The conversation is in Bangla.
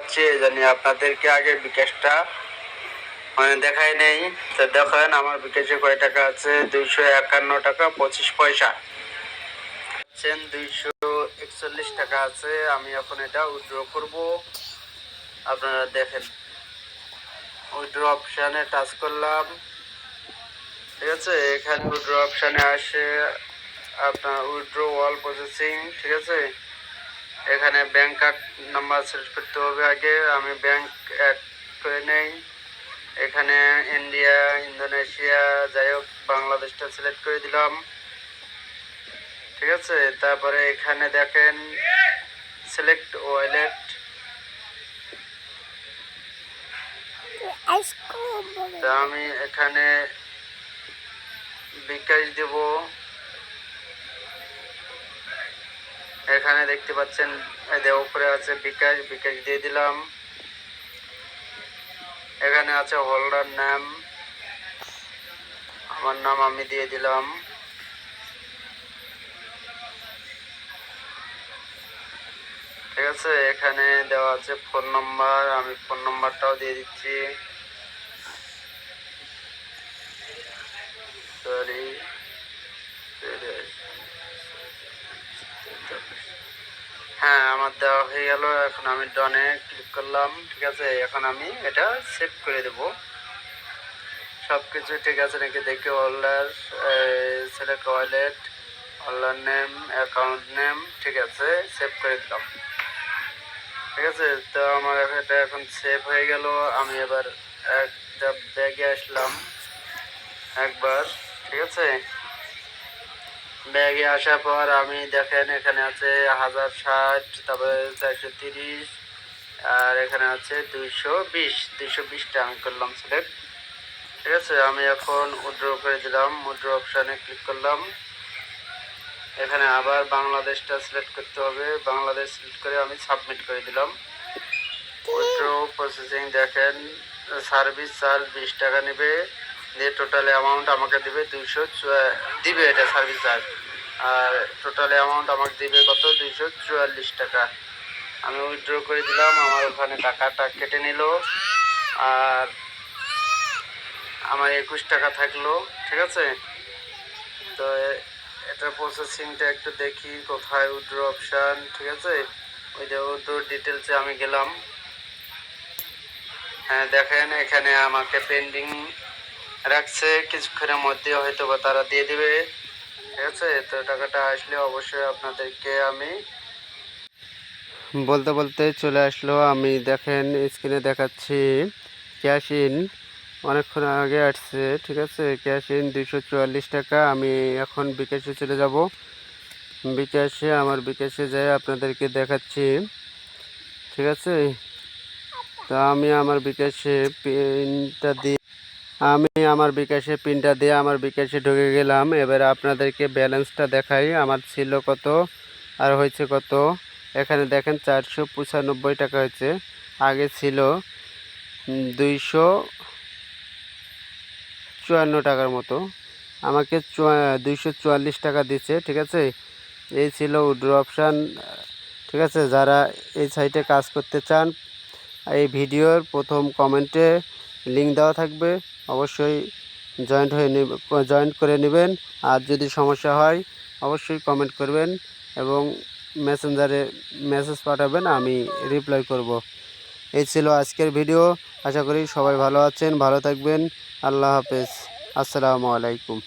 দেখাচ্ছি, এই জন্য আপনাদেরকে আগে বিকাশটা দেখাই নেই। তো দেখেন আমার বিকাশে কয় টাকা আছে, 251 টাকা 25 পয়সা। 241 টাকা আছে। আমি এখন এটা উইথড্র করব। আপনারা দেখেন, উইথড্র অপশানে টাচ করলাম, ঠিক আছে। এখানে উইথড্র অপশানে আসে আপনার উইথড্র অল প্রসেসিং, ঠিক আছে। এখানে ব্যাংক কার্ড নাম্বার সিলেক্ট করতে হবে আগে। আমি ব্যাংক অ্যাড করে নেই। এখানে ইন্ডিয়া, ইন্দোনেশিয়া, যাই হোক বাংলাদেশটা সিলেক্ট করে দিলাম, ঠিক আছে। তারপরে এখানে দেখেন সিলেক্ট ওয়ালেট, আমি এখানে বিকাশ দেব। এখানে দেখতে পাচ্ছেন উপরে আছে বিকাশ, বিকাশ দিয়ে দিলাম। এখানে আছে হোল্ডার নাম, আমার নাম আমি দিয়ে দিলাম, ঠিক আছে। এখানে দেওয়া আছে ফোন নাম্বার, আমি ফোন নাম্বারটাও দিয়ে দিচ্ছি। সরি, হ্যাঁ আমার দেওয়া হয়ে গেল। এখন আমি ডনে ক্লিক করলাম, ঠিক আছে। এখন আমি এটা সেভ করে দেব। সব কিছু ঠিক আছে নাকি দেখি। Holder, select wallet, holder name, account name, ঠিক আছে, সেভ করে দিলাম, ঠিক আছে। তো আমার এটা এখন সেভ হয়ে গেল। আমি এবার একটা ব্যাগে আসলাম একবার, ঠিক আছে। ব্যাগে আসার পর আমি দেখেন এখানে আছে 1060, তারপরে 430, আর এখানে আছে 220টা আমি করলাম সিলেক্ট, ঠিক আছে। আমি এখন উইথড্র করে দিলাম, উইথড্র অপশানে ক্লিক করলাম। এখানে আবার বাংলাদেশটা সিলেক্ট করতে হবে, বাংলাদেশ সিলেক্ট করে আমি সাবমিট করে দিলাম। উইথড্র প্রসেসিং দেখেন, সার্ভিস চার্জ 20 টাকা নেবে, দিয়ে টোটাল অ্যামাউন্ট আমাকে দেবে 200 দিবে, এটা সার্ভিস চার্জ। আর টোটাল অ্যামাউন্ট আমাকে দিবে কত, 244 টাকা। আমি উইথড্র করে দিলাম, আমার ওখানে টাকাটা কেটে নিল, আর আমার 21 টাকা থাকলো, ঠিক আছে। তো এটা প্রসেসিংটা একটু দেখি কোথায়, উইথড্র অপশান, ঠিক আছে। ওই যে উইথড্র ডিটেলসে আমি গেলাম। হ্যাঁ দেখেন এখানে আমাকে পেন্ডিং রাখছে, কিছুক্ষণের মধ্যে হয়তো বা তারা দিয়ে দিবে, ঠিক আছে। তো টাকাটা আসলে অবশ্যই আপনাদেরকে আমি বলতে বলতে চলে আসলো। আমি দেখেন স্ক্রিনে দেখাচ্ছি ক্যাশ ইন, অনেকক্ষণ আগে আসছে, ঠিক আছে। ক্যাশ ইন 244 টাকা। আমি এখন বিকাশে চলে যাব, বিকাশে, আমার বিকাশে যাই আপনাদেরকে দেখাচ্ছি, ঠিক আছে। তো আমি আমার বিকাশে পিনটা দিয়ে আমার বিকাশে ঢুকে গেলাম। এবার আপনাদেরকে ব্যালেন্সটা দেখাই, আমার ছিল কত আর হয়েছে কত। এখানে দেখেন 495 টাকা হয়েছে, আগে ছিল 254 টাকার মতো, আমাকে 244 টাকা দিচ্ছে, ঠিক আছে। এই ছিল উইথড্র অপশান, ঠিক আছে। যারা এই সাইটে কাজ করতে চান, এই ভিডিওর প্রথম কমেন্টে লিঙ্ক দেওয়া থাকবে, অবশ্যই জয়েন্ট করে নেবেন। আর যদি সমস্যা হয় অবশ্যই কমেন্ট করবেন এবং মেসেঞ্জারে মেসেজ পাঠাবেন, আমি রিপ্লাই করব। এই ছিল আজকের ভিডিও। আশা করি সবাই ভালো আছেন, ভালো থাকবেন। আল্লাহ হাফেজ, আসসালামু আলাইকুম।